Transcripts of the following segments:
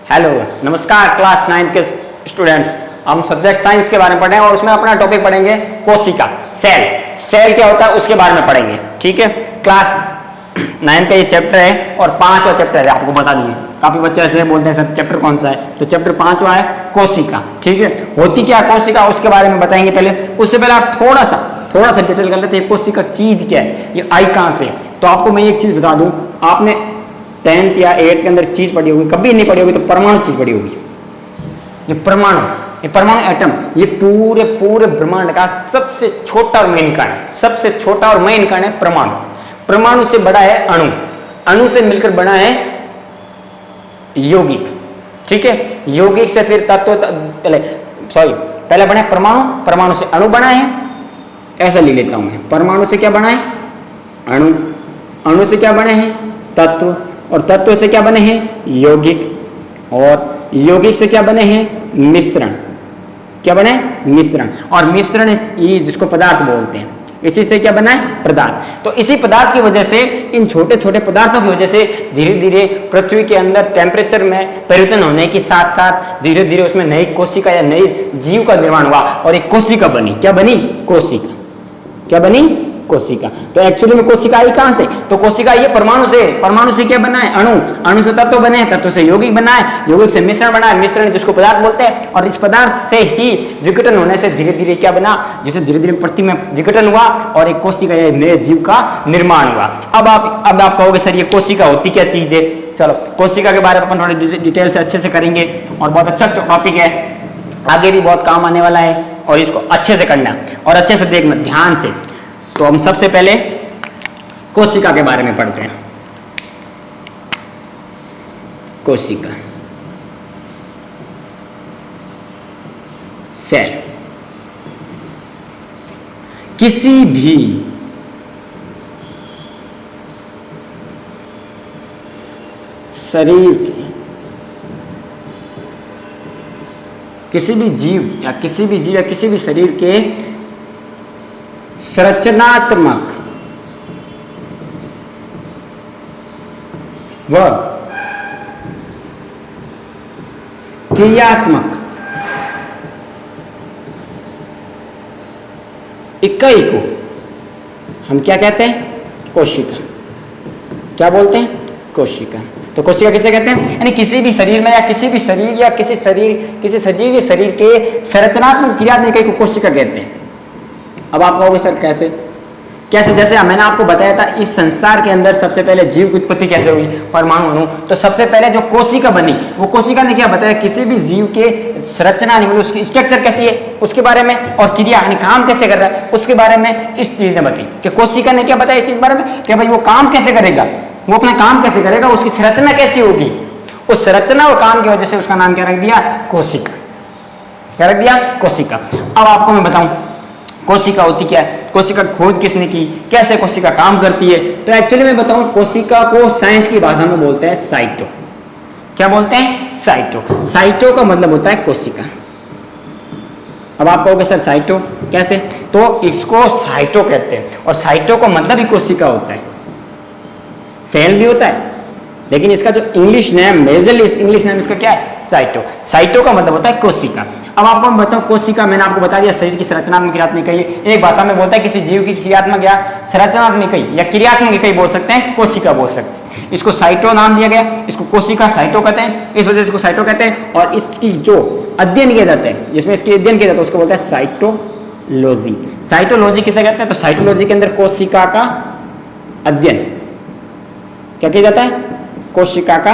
Hello, नमस्कार class 9 के students. हम सब्जेक्ट साइंस के बारे में पढ़ेंगे और उसमें अपना टॉपिक पढ़ेंगे कोशिका, सेल। सेल क्या होता है उसके बारे में पढ़ेंगे, ठीक है। क्लास 9 का ये चैप्टर है और 5वां चैप्टर है, आपको बता दिए। काफी बच्चे ऐसे बोलते हैं सर चैप्टर कौन सा है, तो चैप्टर 5वां है कोशिका, ठीक है। होती क्या कोशिका उसके बारे में बताएंगे पहले। उससे पहले आप थोड़ा सा डिटेल कर लेते हैं, कोशिका चीज क्या है, ये आई कहाँ से। तो आपको मैं एक चीज बता दूं, आपने 10th या 8th के अंदर चीज पढ़ी होगी, कभी नहीं पढ़ी होगी तो परमाणु चीज पढ़ी होगी। ये परमाणु एटम, ये पूरे ब्रह्मांड का सबसे छोटा और मेन कण है। सबसे छोटा और मेन कण है परमाणु। परमाणु से बड़ा है अणु, अणु से मिलकर बना है यौगिक, ठीक है। यौगिक से फिर तत्व, पहले बना है परमाणु, परमाणु से अणु बना है। ऐसा ले लेता हूं मैं, परमाणु से क्या बना है अणु, अणु से क्या बने हैं तत्व, और तत्व से क्या बने हैं यौगिक, और यौगिक से क्या बने हैं मिश्रण। क्या बने मिश्रण, और मिश्रण ये जिसको पदार्थ बोलते हैं, इसी से क्या बना है पदार्थ। तो इसी पदार्थ की वजह से, इन छोटे छोटे पदार्थों की वजह से धीरे धीरे पृथ्वी के अंदर टेम्परेचर में परिवर्तन होने के साथ साथ धीरे धीरे उसमें नई कोशिका या नई जीव का निर्माण हुआ और एक कोशिका बनी। क्या बनी कोशिका, क्या बनी कोशिका। तो एक्चुअली में कोशिका आई कहां से, तो कोशिका ये परमाणु से, परमाणु से क्या बना है अणु, अणु से तत्व बने, तत्व से यौगिक बना है, यौगिक से मिश्रण बना है, मिश्रण जिसको पदार्थ बोलते हैं, और इस पदार्थ से ही विघटन होने से धीरे धीरे क्या बना, जिसे धीरे धीरे पृथ्वी में विघटन हुआ और एक कोशिका या नए जीव का निर्माण हुआ। अब आप कहोगे सर ये कोशिका होती क्या चीज है। चलो कोशिका के बारे में अपन थोड़ी डिटेल से अच्छे से करेंगे और बहुत अच्छा टॉपिक है, आगे भी बहुत काम आने वाला है और इसको अच्छे से करना और अच्छे से देखना ध्यान से। तो हम सबसे पहले कोशिका के बारे में पढ़ते हैं। कोशिका, सेल, किसी भी शरीर के, किसी भी जीव या किसी भी शरीर के संरचनात्मक व क्रियात्मक इकाई को हम क्या कहते हैं कोशिका। क्या बोलते हैं कोशिका। तो कोशिका किसे कहते हैं, यानी किसी भी शरीर में या किसी भी शरीर या किसी सजीव शरीर के संरचनात्मक क्रियात्मक इकाई को कोशिका कहते हैं। अब आप कहोगे सर कैसे, जैसे मैंने आपको बताया था इस संसार के अंदर सबसे पहले जीव की उत्पत्ति कैसे हुई, परमाणु अणु। तो सबसे पहले जो कोशिका बनी, वो कोशिका ने क्या बताया, किसी भी जीव के संरचना नहीं, उसकी स्ट्रक्चर कैसी है उसके बारे में, और क्रिया यानी काम कैसे कर रहा है उसके बारे में इस चीज ने बताई। कि कोशिका ने क्या बताया इस चीज बारे में कि भाई वो काम कैसे करेगा, वो अपना काम कैसे करेगा, उसकी संरचना कैसी होगी। उस संरचना और काम की वजह से उसका नाम क्या रख दिया कोशिका, क्या रख दिया कोशिका। अब आपको मैं बताऊं कोशिका होती क्या है, कोशिका खोज किसने की, कैसे कोशिका काम करती है। तो एक्चुअली मैं बताऊं कोशिका को साइंस की भाषा में बोलते हैं साइटो। क्या बोलते हैं साइटो। साइटो का मतलब होता है कोशिका। अब आप कहोगे सर साइटो कैसे, तो इसको साइटो कहते हैं और साइटो का मतलब ही कोशिका होता है। सेल भी होता है लेकिन इसका जो English name, major English name इसका क्या है साइटो। साइटो का मतलब होता है कोशिका। अब आपको मैं बताऊं कोशिका, मैंने आपको बता दिया शरीर की संरचनात्मक क्रियात्मक इकाई, एक भाषा में बोलता है किसी जीव की क्रियात्मक या संरचनात्मक इकाई या क्रियात्मक इकाई बोल सकते हैं, कोशिका बोल सकते हैं। इसको साइटो नाम दिया गया, इसको कोशिका साइटो कहते हैं, इस वजह से इसको साइटो कहते हैं। और इसकी जो अध्ययन किया जाता है, जिसमें इसकी अध्ययन किया जाता है उसको बोलते हैं साइटोलॉजी। साइटोलॉजी किसे कहते हैं, तो साइटोलॉजी के अंदर कोशिका का अध्ययन क्या किया जाता है, कोशिका का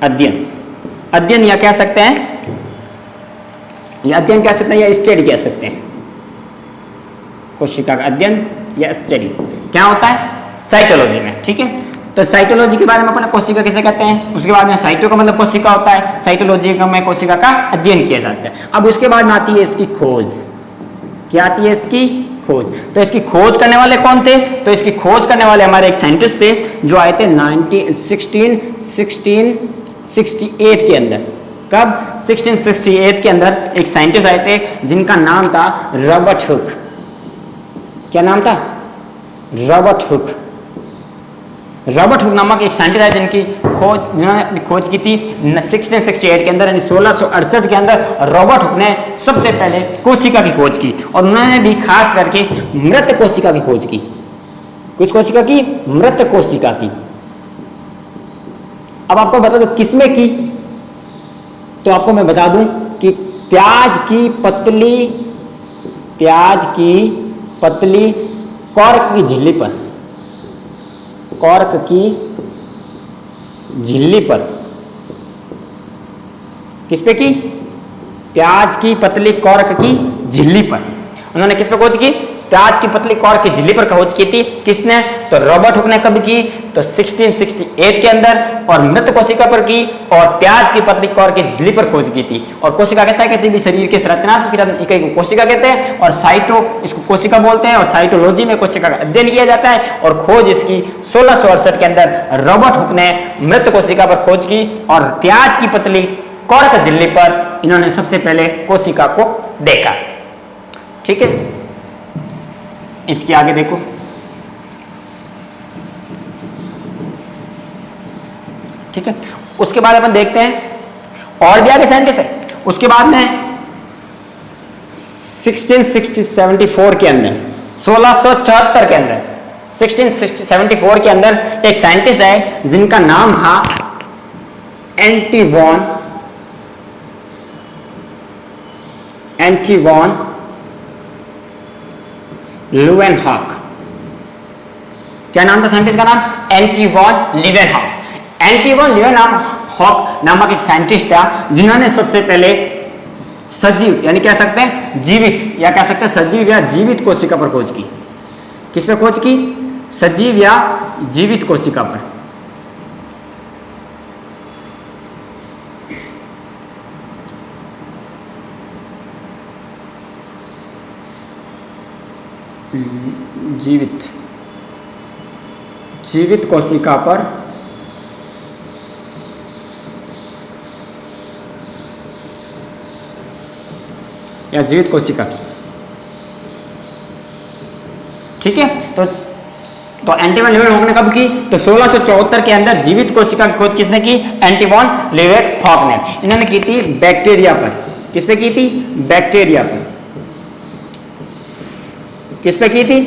अध्ययन या कह सकते हैं, या अध्ययन कह सकते हैं या स्टडी कह सकते हैं। कोशिका का अध्ययन या स्टडी क्या होता है साइटोलॉजी में, ठीक है। तो साइटोलॉजी के बारे में अपना कोशिका किसे कहते हैं, उसके बाद में साइटो का मतलब कोशिका होता है, साइटोलॉजी में कोशिका का अध्ययन किया जाता है। अब उसके बाद में आती है इसकी खोज। क्या आती है इसकी खोज। तो इसकी खोज करने वाले कौन थे, तो इसकी खोज करने वाले हमारे एक साइंटिस्ट थे जो आए थे 1668 के अंदर। कब 1668 के अंदर एक साइंटिस्ट आए थे जिनका नाम था रॉबर्ट हुक। क्या नाम था, रॉबर्ट हुक। रॉबर्ट हुक नामक एक साइंटिस्ट है जिन्होंने अपनी खोज की थी 1668 के अंदर, यानी 1668 के अंदर रॉबर्ट हुक ने सबसे पहले कोशिका की खोज की, और उन्होंने भी खास करके मृत कोशिका की खोज की। किस कोशिका की? मृत कोशिका की। अब आपको बता दो किसमें की, तो आपको मैं बता दूं कि प्याज की पतली कॉर्क की झिल्ली पर, कॉर्क की झिल्ली पर। किस पे की? प्याज की पतली कॉर्क की झिल्ली पर। उन्होंने किस पे खोज की? प्याज की पतली कॉर्क की झिल्ली पर खोज की थी। किसने? तो रॉबर्ट हुक ने कब की? तो 1668 के अंदर, और मृत कोशिका पर की, और प्याज की पतली कॉर्क की झिल्ली पर खोज की थी। और कोशिका कहता है किसी भी शरीर के संरचनात्मक इकाई को कोशिका कहते हैं, और साइटो इसको कोशिका बोलते हैं, और साइटोलॉजी में कोशिका का अध्ययन किया जाता है। और खोज इसकी 1668 के अंदर रॉबर्ट हुक ने मृत कोशिका पर खोज की, और प्याज की पतली कॉर्क झिल्ली पर इन्होंने सबसे पहले कोशिका को देखा। ठीक है, इसके आगे देखो, ठीक है। उसके बाद अपन देखते हैं और भी आगे साइंटिस्ट है। उसके बाद में 1674 के अंदर, 1674 के अंदर, 1674 के अंदर एक साइंटिस्ट है जिनका नाम था एंटी वॉन ल्यूवेनहॉक। क्या नाम था साइंटिस्ट का? नाम anti von Leeuwenhoek. Anti von Leeuwenhoek नामक एक साइंटिस्ट था जिन्होंने सबसे पहले सजीव, यानी कह सकते हैं जीवित, या कह सकते हैं सजीव या जीवित कोशिका पर खोज की। किस पे खोज की? सजीव या जीवित कोशिका पर। जीवित कोशिका पर या जीवित कोशिका की। ठीक है, तो एंटी वॉन ल्यूवेनहॉक ने कब की? तो 1674 के अंदर जीवित कोशिका की खोज किसने की? एंटी वॉन ल्यूवेनहॉक ने। इन्होंने की थी बैक्टीरिया पर। किस पे की थी? बैक्टीरिया पर। किस पे की थी?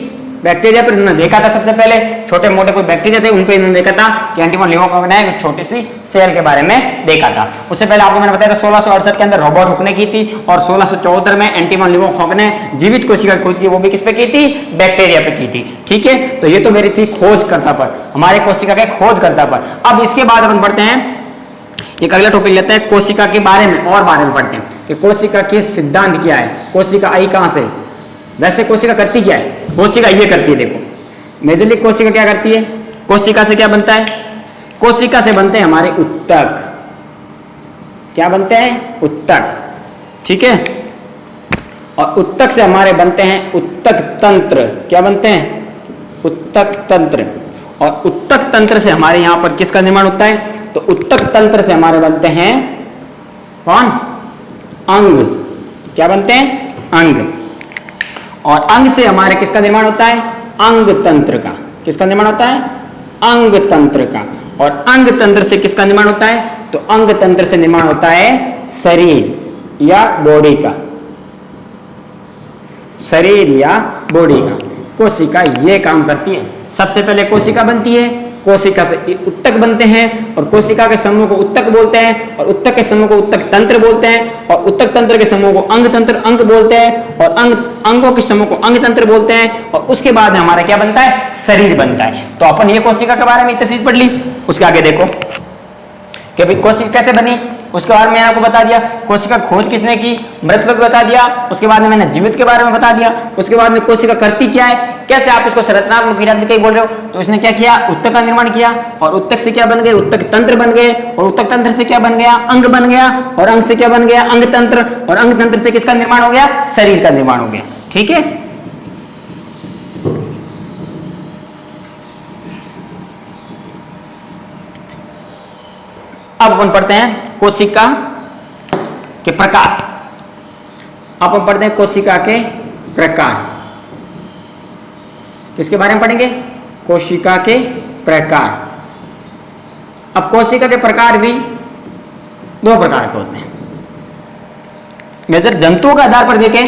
बैक्टीरिया पर। इन्होंने देखा था सबसे पहले छोटे मोटे कोई बैक्टीरिया थे, उन पे इन्होंने देखा था कि एंटी वॉन ल्यूवेनहॉक ने एक छोटी सी सेल के बारे में देखा था। उससे पहले आपको मैंने बताया था 1668 के अंदर रॉबर्ट हुक ने की थी, और 1674 में एंटी वॉन ल्यूवेनहॉक ने जीवित कोशिका की खोज की। वो भी किस पे की थी? बैक्टीरिया पे की थी। ठीक है, तो ये तो मेरी थी खोजकर्ता पर, हमारे कोशिका के खोजकर्ता पर। अब इसके बाद अपन पढ़ते हैं, एक अगला टॉपिक लेते हैं कोशिका के बारे में, और बारे में पढ़ते हैं कि कोशिका के सिद्धांत क्या है, कोशिका आई कहां से। वैसे कोशिका करती क्या है? कोशिका ये करती है, देखो मेजरली कोशिका क्या करती है? कोशिका से क्या बनता है? कोशिका से बनते हैं हमारे उत्तक। क्या बनते हैं? उत्तक। ठीक है, और उत्तक से हमारे बनते हैं उत्तक तंत्र। क्या बनते हैं? उत्तक तंत्र। और उत्तक तंत्र से हमारे यहां पर किसका निर्माण होता है? तो उत्तक तंत्र से हमारे बनते हैं कौन? अंग। क्या बनते हैं? अंग। और अंग से हमारे किसका निर्माण होता है? अंग तंत्र का। किसका निर्माण होता है? अंग तंत्र का। और अंग तंत्र से किसका निर्माण होता है? तो अंग तंत्र से निर्माण होता है शरीर या बॉडी का। शरीर या बॉडी का कोशिका ये काम करती है। सबसे पहले कोशिका बनती है, कोशिका से उत्तक बनते हैं, और कोशिका के समूह को उत्तक बोलते हैं, और उत्तक के समूह को उत्तक तंत्र बोलते हैं, और उत्तक तंत्र के समूह को अंग तंत्र अंग बोलते हैं, और अंगों के समूह को अंग तंत्र बोलते हैं। और उसके बाद हमारा क्या बनता है? शरीर बनता है। तो अपन ये कोशिका के बारे में इतनी चीज पढ़ ली। उसके आगे देखो कि भाई कोशिका कैसे बनी, उसके बारे में मैंने आपको बता दिया। कोशिका खोज किसने की? मृत पे बता दिया। उसके बाद में मैंने जीवित के बारे में बता दिया। उसके बाद में कोशिका करती क्या है, कैसे आप इसको संरचनात्मक क्रियात्मक कहीं बोल रहे हो, तो इसने क्या किया? उत्तक का निर्माण किया, और उत्तक से क्या बन गए? उत्तक तंत्र बन गए, और उत्तक तंत्र से क्या बन गया? अंग बन गया, और अंग से क्या बन गया? अंग तंत्र, और अंग तंत्र से किसका निर्माण हो गया? शरीर का निर्माण हो गया। ठीक है, अब अपन पढ़ते हैं कोशिका के प्रकार। अब अपन पढ़ते हैं कोशिका के प्रकार। किसके बारे में पढ़ेंगे? कोशिका के प्रकार। अब कोशिका के प्रकार भी दो प्रकार के होते हैं। मेजर जंतुओं के आधार पर देखें,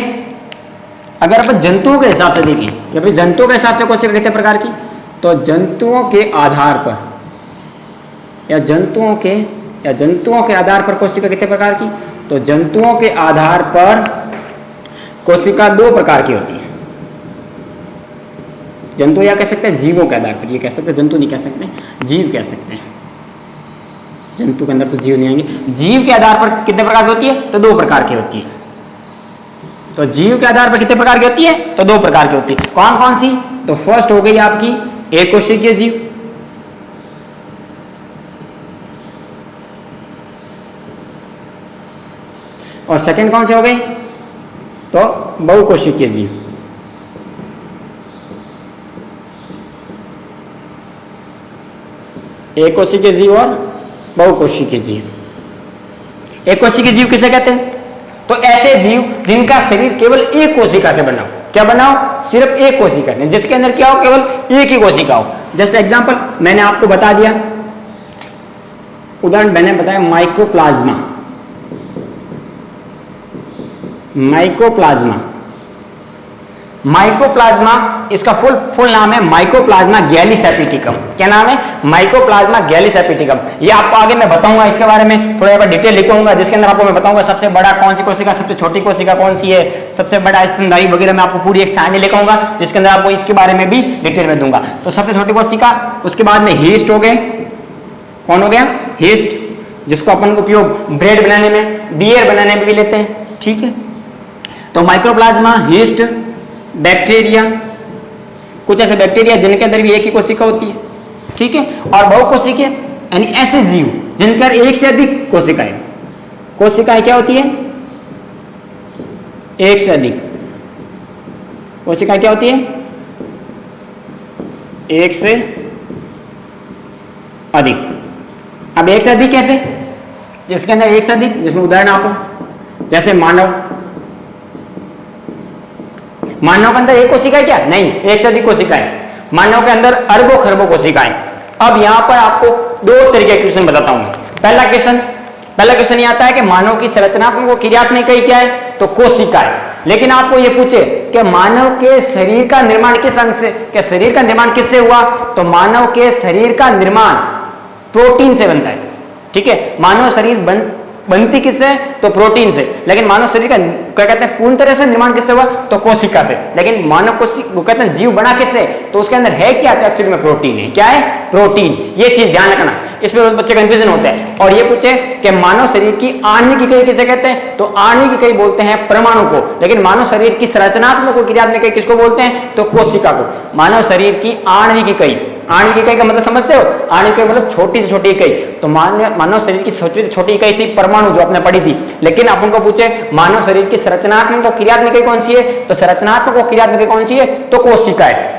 अगर अपन जंतुओं के हिसाब से देखें, जब जंतुओं के हिसाब से कोशिका कितने प्रकार की, तो जंतुओं के आधार पर या जंतुओं के आधार पर कोशिका कितने प्रकार की, तो जंतुओं के आधार पर कोशिका दो प्रकार की होती है। जंतु या कह सकते हैं जीवों के आधार पर, ये कह सकते हैं, जंतु नहीं कह सकते, जीव कह सकते हैं। जंतु के अंदर तो जीव नहीं आएंगे। जीव के आधार पर कितने प्रकार की होती है, तो दो प्रकार की होती है। तो जीव के आधार पर कितने प्रकार की होती है, तो दो प्रकार की होती है। कौन कौन सी, तो फर्स्ट हो गई आपकी एक कोशिकीय जीव, और सेकंड कौन से हो गए, तो बहुकोशिकीय जीव। एक कोशिकीय जीव और बहुकोशिकीय जीव। एक कोशिकीय जीव किसे कहते हैं, तो ऐसे जीव जिनका शरीर केवल एक कोशिका से बना हो। क्या बना हो, सिर्फ एक कोशिका, जिसके अंदर क्या हो, केवल एक ही कोशिका हो। जस्ट एग्जांपल मैंने आपको बता दिया, उदाहरण मैंने बताया माइकोप्लाज्मा। माइकोप्लाज्मा इसका फुल नाम है माइकोप्लाज्मा गैलिस-एपिटिकम। क्या नाम है, माइकोप्लाज्मा गैलिस-एपिटिकम। ये आपको आगे मैं बताऊंगा, इसके बारे में थोड़ा सा डिटेल लिखूंगा, जिसके अंदर आपको मैं बताऊंगा सबसे बड़ा कौन सी कोशिका, सबसे छोटी कोशिका कौन सी है, सबसे बड़ा स्तनधारी वगैरह। मैं आपको पूरी एक सारणी लिखूंगा जिसके अंदर आपको इसके बारे में भी डिटेल में दूंगा। तो सबसे छोटी कोशिका, उसके बाद में हीस्ट हो गए। कौन हो गया, हीस्ट, जिसको अपन उपयोग ब्रेड बनाने में, बियर बनाने में भी लेते हैं। ठीक है, तो माइक्रोप्लाज्मा, हीस्ट, बैक्टीरिया, कुछ ऐसे बैक्टीरिया जिनके अंदर भी एक ही कोशिका होती है। ठीक है, और बहुकोशिकीय यानी ऐसे जीव जिनके अंदर एक से अधिक कोशिकाएं। कोशिकाएं क्या होती है, एक से अधिक कोशिकाएं क्या होती है, एक से अधिक। अब एक से अधिक कैसे, जिसके अंदर एक से अधिक, जिसमें उदाहरण आपको जैसे मानव के अंदर एक कोशिका है क्या, नहीं, एक से अधिक कोशिका है। मानव के अंदर अरबों खरबों कोशिकाएं। अब यहां पर आपको दो तरीके के क्वेश्चन बताता हूं। पहला क्वेश्चन ये आता है कि मानव की संरचनात्मक व क्रियात्मक इकाई क्या है, तो कोशिका है। लेकिन आपको ये पूछे कि मानव के शरीर का निर्माण किस अंग से, क्या शरीर का निर्माण किससे हुआ, तो मानव के शरीर का निर्माण प्रोटीन से बनता है। ठीक है, मानव शरीर बनती किससे, तो प्रोटीन से। लेकिन मानव शरीर का क्या कहते हैं पूर्ण तरह से निर्माण किससे हुआ, तो कोशिका से। लेकिन मानव वो कहते हैं जीव बना किससे, तो उसके अंदर है क्या, तो एक्चुअली में प्रोटीन है। क्या है, प्रोटीन। ये चीज ध्यान रखना, इसमें बच्चे कंफ्यूजन होते हैं। और ये पूछे कि मानव शरीर की आणविक इकाई किसे कहते हैं, तो आणविक इकाई बोलते हैं परमाणु को। लेकिन मानव शरीर की संरचनात्मक और क्रियात्मक इकाई किसको बोलते हैं, तो कोशिका को। मानव शरीर की आणविक इकाई, आणविक इकाई का मतलब समझते हो, आणविक इकाई मतलब छोटी से छोटी इकाई। तो मानव शरीर की छोटी से छोटी इकाई थी परमाणु, जो आपने पढ़ी थी। लेकिन अपन को पूछे मानव शरीर की संरचनात्मक और क्रियात्मक इकाई कौन सी है, तो संरचनात्मक और क्रियात्मक इकाई कौन सी है, तो कोशिका है।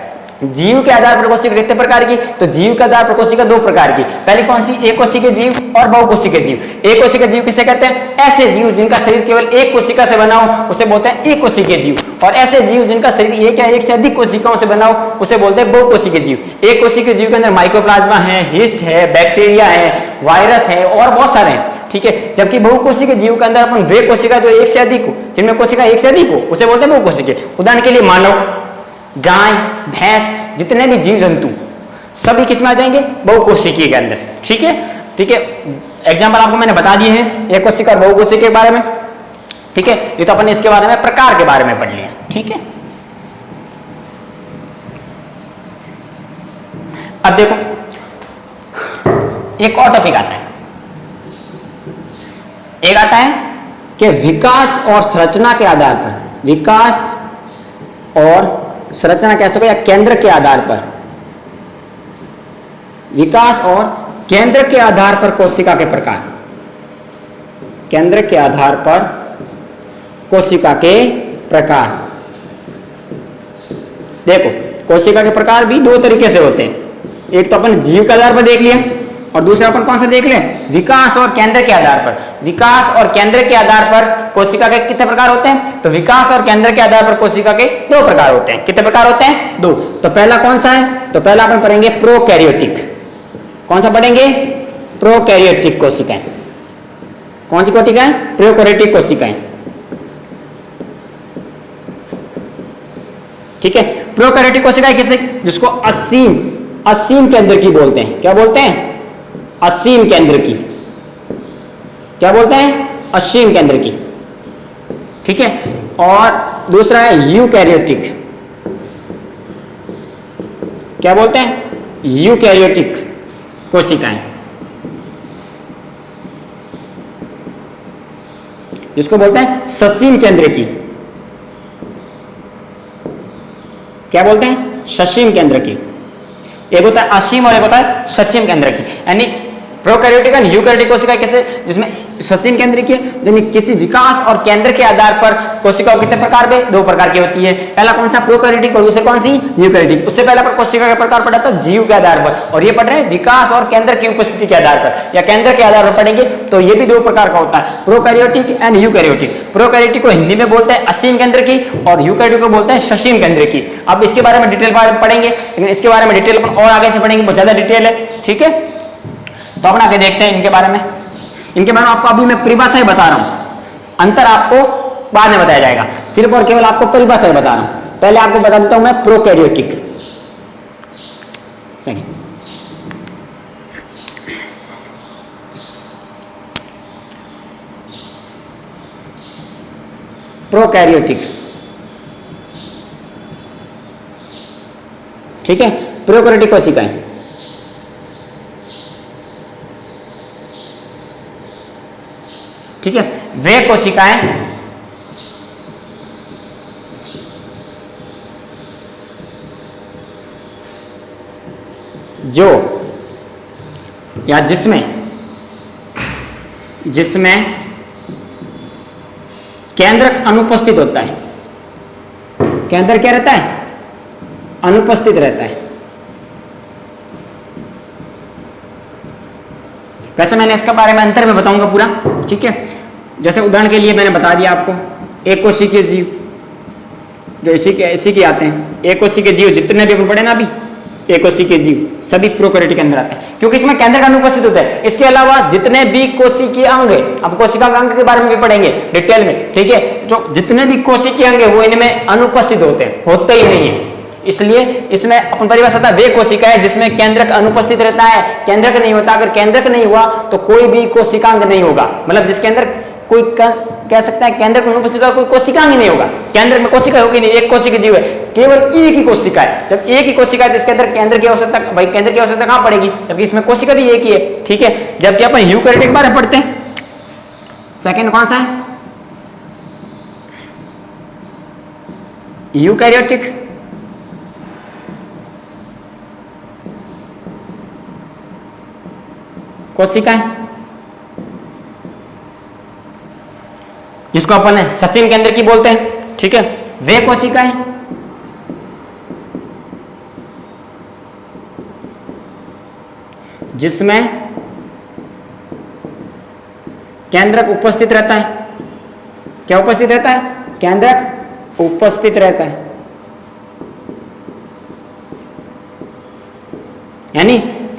जीव के आधार पर कोशिका कितने प्रकार की, तो जीव के आधार पर कोशिका दो प्रकार की। पहली कौन सी, एक कोशिकीय जीव और बहुकोशिकीय जीव। एक कोशिकीय जीव किसे कहते हैं, ऐसे जीव जिनका शरीर केवल एक कोशिका से बना हो, उसे बोलते हैं एक कोशिकीय जीव। और ऐसे जीव जिनका शरीर एक या एक से अधिक कोशिकाओं से बना हो, उसे बोलते हैं बहुकोशिकीय जीव। एक कोशिकीय जीव के अंदर माइक्रोप्लाज्मा है, हीस्ट है, बैक्टीरिया है, वायरस है और बहुत सारे हैं। ठीक है, जबकि बहुकोशिकीय जीव के अंदर अपन वे कोशिका जो एक से अधिक हो, जिनमें कोशिका एक से अधिक हो, उसे बोलते हैं बहुकोशिकीय। उदाहरण के लिए मानव, गाय, भैंस, जितने भी जीव जंतु सभी किसमें आ जाएंगे, बहुकोशिकीय के अंदर। ठीक है, ठीक है, एग्जांपल आपको मैंने बता दिए हैं एक कोशिका और बहुकोशिकीय के बारे में। ठीक है, ये तो अपन इसके बारे में प्रकार के बारे में पढ़ लिया। ठीक है, अब देखो एक और टॉपिक आता है, एक आता है कि विकास और संरचना के आधार पर, विकास और संरचना कैसे को, या केंद्र के आधार पर, विकास और केंद्र के आधार पर कोशिका के प्रकार, केंद्र के आधार पर कोशिका के प्रकार। देखो कोशिका के प्रकार भी दो तरीके से होते हैं। एक तो अपन जीव के आधार पर देख लिया, और दूसरा अपन कौन सा देख लें, विकास और केंद्र के आधार पर। विकास और केंद्र के आधार पर कोशिका के कितने प्रकार होते हैं, तो विकास और केंद्र के आधार पर कोशिका के दो प्रकार होते हैं। कितने प्रकार होते हैं, दो। तो पहला कौन सा है, तो पहला अपन पढ़ेंगे प्रोकैरियोटिक। कौन सा पढ़ेंगे, प्रोकैरियोटिक कोशिकाएं। कौन सी कोशिकाएं? प्रोकैरियोटिक कोशिकाएं। ठीक है, प्रोकैरियोटिक कोशिकाएं किसे, जिसको असीम केंद्र की बोलते हैं। क्या बोलते हैं? असीम केंद्र की। क्या बोलते हैं? असीम केंद्र की। ठीक है, और दूसरा है यूकैरियोटिक। क्या बोलते हैं? यूकैरियोटिक कोशिकाएं, जिसको बोलते हैं ससीम केंद्र की। क्या बोलते हैं? ससीम केंद्र की। एक होता है असीम और एक होता है ससीम केंद्र की। यानी प्रोकैरियोटिक और यूकैरियोटिक कोशिका कैसे, जिसमें ससीम केंद्र की, यानी किसी विकास और केंद्र के आधार पर कोशिकाओं कितने प्रकार में? दो प्रकार की होती है। पहला कौन सा? प्रोकैरियोटिक, और दूसरा कौन सी? यूकैरियोटिक। उससे पहला पर कोशिका का प्रकार पढ़ा था जीव के आधार पर, और ये पढ़ रहे हैं विकास और केंद्र की उपस्थिति के आधार पर, या केंद्र के आधार पर पढ़ेंगे तो ये भी दो प्रकार का होता है, प्रोकैरियोटिक एंड यूकैरियोटिक। प्रोकैरियोटिक को हिंदी में बोलते हैं असीम केंद्र की, और यूकैरियोटिक को बोलते हैं ससीम केंद्र की। अब इसके बारे में डिटेल पढ़ेंगे, लेकिन इसके बारे में डिटेल अपन और आगे से पढ़ेंगे, बहुत ज्यादा डिटेल है। ठीक है, तो अपन आगे देखते हैं इनके बारे में। इनके बारे में आपको अभी मैं परिभाषा ही बता रहा हूं, अंतर आपको बाद में बताया जाएगा, सिर्फ और केवल आपको परिभाषा ही बता रहा हूं। पहले आपको बता देता हूं मैं प्रोकैरियोटिक। सही, प्रोकैरियोटिक। ठीक है, प्रोकैरियोटिक कोशिकाएं ठीक है, वे कोशिकाएं जो या जिसमें केंद्रक अनुपस्थित होता है। केंद्र क्या रहता है? अनुपस्थित रहता है। वैसे मैंने इसके बारे में अंतर में बताऊंगा पूरा। ठीक है, जैसे उदाहरण के लिए मैंने बता दिया आपको, एक कोशिकीय जीव जो इसी के आते हैं। एक कोशिकीय जीव जितने भी अपन पढ़े ना अभी, एक कोशिकीय जीव सभी प्रोकैरियोटिक के अंदर आते हैं, क्योंकि इसमें केंद्र का अनुपस्थित होता है। इसके अलावा जितने भी कोशिकीय अंग है, अब कोशिका के अंग के बारे में भी पढ़ेंगे डिटेल में। ठीक है, तो जितने भी कोशिकीय अंग है वो इनमें अनुपस्थित होते ही नहीं है। इसलिए इसमें अपन परिभाषा था वे कोशिका है जिसमें केंद्रक अनुपस्थित रहता है, केंद्रक नहीं होता। अगर केंद्रक नहीं हुआ तो कोई भी कोशिकांग नहीं होगा, मतलब जिसके अंदर कोई कह सकता है केंद्र में अनुपस्थित होगा, कोई कोशिकांग नहीं होगा। केंद्र में कोशिका होगी नहीं, एक कोशिका जीव है, केवल एक ही कोशिका है। जब एक ही कोशिका है जिसके अंदर केंद्र की आवश्यकता, भाई केंद्र की आवश्यकता कहां पड़ेगी, जबकि इसमें कोशिका भी एक ही है। ठीक है, जबकि अपन यूकैरियोटिक बारे में पढ़ते हैं। सेकंड कौन सा है? यूकैरियोटिक। कोशिकाएं जिसको अपन ससीम केंद्र की बोलते हैं। ठीक है, वे कोशिकाएं जिसमें केंद्रक उपस्थित रहता है। क्या उपस्थित रहता है? केंद्रक उपस्थित रहता है, यानी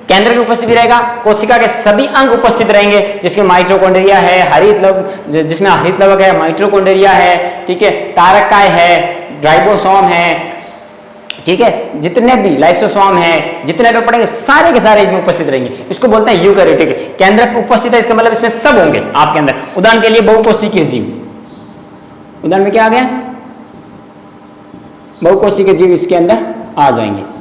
केंद्र की उपस्थिति रहेगा, कोशिका के सभी अंग उपस्थित रहेंगे, जिसमें माइटोकॉन्ड्रिया है, हरित लवक, जिसमें हरित लवक है, माइटोकॉन्ड्रिया है। ठीक है, तारकाय है, राइबोसोम है। ठीक है, जितने भी लाइसोसोम है, जितने भी पढ़ेंगे सारे के सारे इसमें उपस्थित रहेंगे। इसको बोलते हैं यूकैरियोटिक। केंद्र उपस्थित है, इसका मतलब इसमें सब होंगे आपके अंदर। उदाहरण के लिए बहुकोशिकीय जीव, उदाहरण में क्या आ गया? बहुकोशिकीय जीव इसके अंदर आ जाएंगे।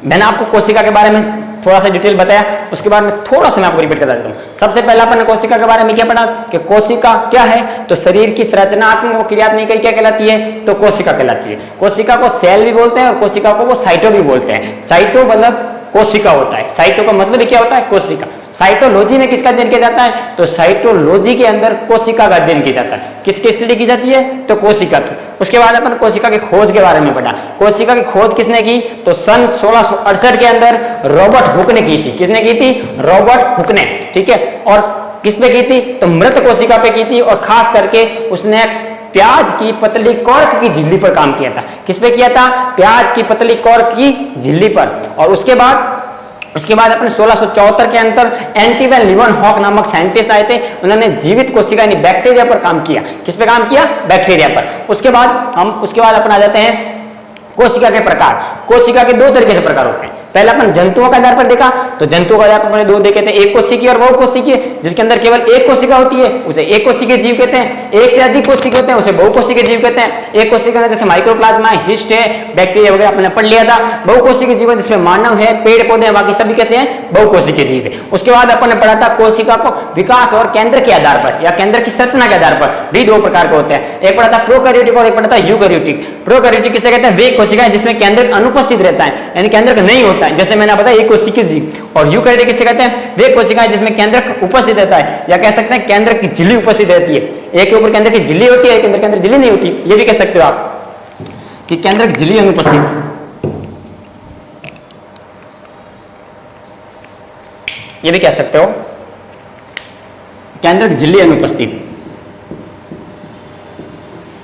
मैंने आपको कोशिका के बारे में थोड़ा सा डिटेल बताया, उसके बारे में थोड़ा सा मैं आपको रिपीट करता देता हूँ। सबसे पहला अपन ने कोशिका के बारे में क्या पढ़ा कि कोशिका क्या है, तो शरीर की संरचनात्मक और क्रियात्मक इकाई क्या कहलाती है, तो कोशिका कहलाती है। कोशिका को सेल भी बोलते हैं और कोशिका को वो साइटो भी बोलते हैं। साइटो मतलब कोशिका होता है, साइटो का मतलब क्या होता है, कोशिका। साइटोलॉजी में किसका अध्ययन किया जाता है, तो साइटोलॉजी के अंदर कोशिका का अध्ययन किया जाता है। किसकी स्टडी की जाती है, तो कोशिका की। उसके बाद अपन कोशिका की खोज के बारे में पढ़ा। कोशिका की खोज किसने की, तो सन 1668 के अंदर रॉबर्ट हुक ने की थी। किसने की थी, रॉबर्ट हुक ने। ठीक है, और किस पे की थी, तो मृत कोशिका पे की थी, और खास करके उसने प्याज की पतली कॉर्क की झिल्ली पर काम किया था। किस पे किया था, प्याज की पतली कॉर्क की झिल्ली पर। और उसके बाद उसके बाद अपने 1674 के अंदर एंटीवेल लीवनहॉक नामक साइंटिस्ट आए थे, उन्होंने जीवित कोशिका यानी बैक्टीरिया पर काम किया। किस पे काम किया? बैक्टीरिया पर। उसके बाद अपन आ जाते हैं कोशिका के प्रकार। कोशिका के दो तरीके से प्रकार होते हैं। पहले अपन जंतुओं के आधार पर देखा, तो जंतुओं के आधार पर अपने दो देखे थे, एक कोशिकीय और बहुकोशिकीय। जिसके अंदर केवल एक कोशिका होती है उसे एक कोशिकीय जीव कहते हैं, एक से अधिक कोशिका होते हैं उसे बहुकोशिकीय जीव कहते हैं। एक कोशिका में जैसे माइक्रोप्लाज्मा है, हिस्ट है, बैक्टीरिया वगैरह अपने पढ़ लिया था। बहुकोशिकीय जीव जिसमें मानव है, पेड़ पौधे हैं, बाकी सभी कैसे हैं? बहुकोशिकीय जीव है। उसके बाद अपन ने पढ़ा था कोशिका को विकास और केंद्र के आधार पर या केंद्र की संरचना के आधार पर भी दो प्रकार के होते हैं। एक पढ़ा था प्रोकैरियोटिक और एक पढ़ा था यूकैरियोटिक। प्रोकैरियोटिक किसे कहते हैं? वे कोशिका जिसमें केंद्र अनुपस्थित रहता है, यानी केंद्रक नहीं होता है, जैसे मैंने बताया एक कोशिकीय जीव। और यूकैरियोटिक किसे कहते हैं? वे कोशिकाएं जिसमें केंद्रक उपस्थित रहता है, या कह सकते हैं केंद्रक की झिल्ली उपस्थित रहती है। एक के ऊपर केंद्र की झिल्ली होती है, एक के अंदर केंद्र झिल्ली नहीं होती। ये भी कह सकते हो आप कि केंद्रक झिल्ली अनुपस्थित, ये भी कह सकते हो केंद्रक झिल्ली अनुपस्थित,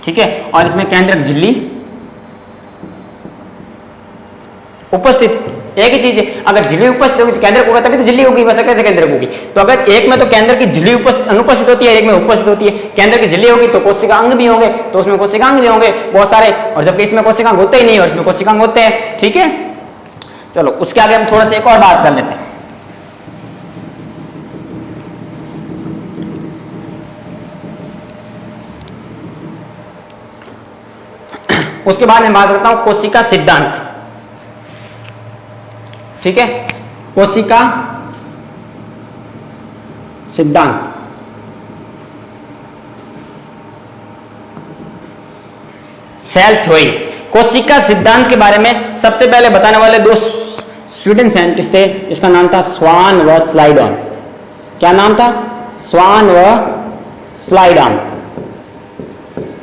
ठीक है। और इसमें केंद्रक झिल्ली उपस्थित, एक ही चीज है। अगर झिल्ली उपस्थित होगी तो केंद्रक होगा, तभी तो झिल्ली होगी, वैसे कैसे केंद्रक होगी? तो अगर एक में तो केंद्र की झिल्ली अनुपस्थित होती है, एक में उपस्थित होती है। केंद्र की झिल्ली होगी तो कोशिकांग भी होंगे, तो उसमें कोशिकांग भी होंगे बहुत सारे, और जबकि इसमें कोशिकांग होते ही नहीं और इसमें कोशिकांग होते हैं, ठीक है। चलो उसके आगे हम थोड़ा सा एक और बात कर लेते हैं। उसके बाद मैं बात करता हूं कोशिका सिद्धांत, ठीक है। कोशिका सिद्धांत, सेल थ्योरी। कोशिका सिद्धांत के बारे में सबसे पहले बताने वाले दो स्वीडन साइंटिस्ट थे, इसका नाम था स्वान व स्लाइडन। क्या नाम था? स्वान व स्लाइडन।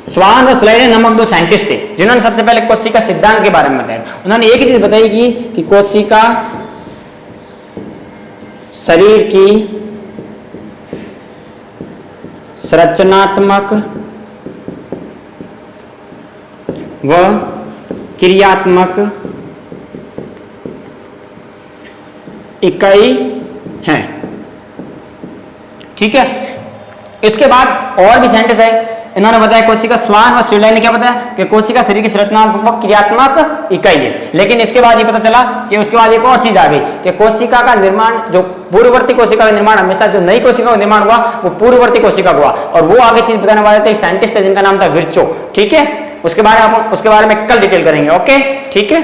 स्वान व स्लाइडन नामक दो साइंटिस्ट थे जिन्होंने सबसे पहले कोशिका सिद्धांत के बारे में बताया। उन्होंने एक ही चीज बताई कि कोशिका शरीर की संरचनात्मक व क्रियात्मक इकाई है, ठीक है। इसके बाद और भी साइंटिस्ट है, इन्होंने बताया कोशिका, स्वान व स्वीडन ने क्या बताया कि कोशिका शरीर की संरचनात्मक क्रियात्मक इकाई है। लेकिन इसके बाद ये पता चला कि उसके बाद एक और चीज आ गई कि कोशिका का निर्माण, जो पूर्ववर्ती कोशिका का निर्माण हमेशा जो नई कोशिका का निर्माण हुआ वो पूर्ववर्ती कोशिका हुआ, और वो आगे चीज बताने वाले थे साइंटिस्ट है जिनका नाम था विर्चो, ठीक है। उसके बारे में कल डिटेल करेंगे, ओके, ठीक है।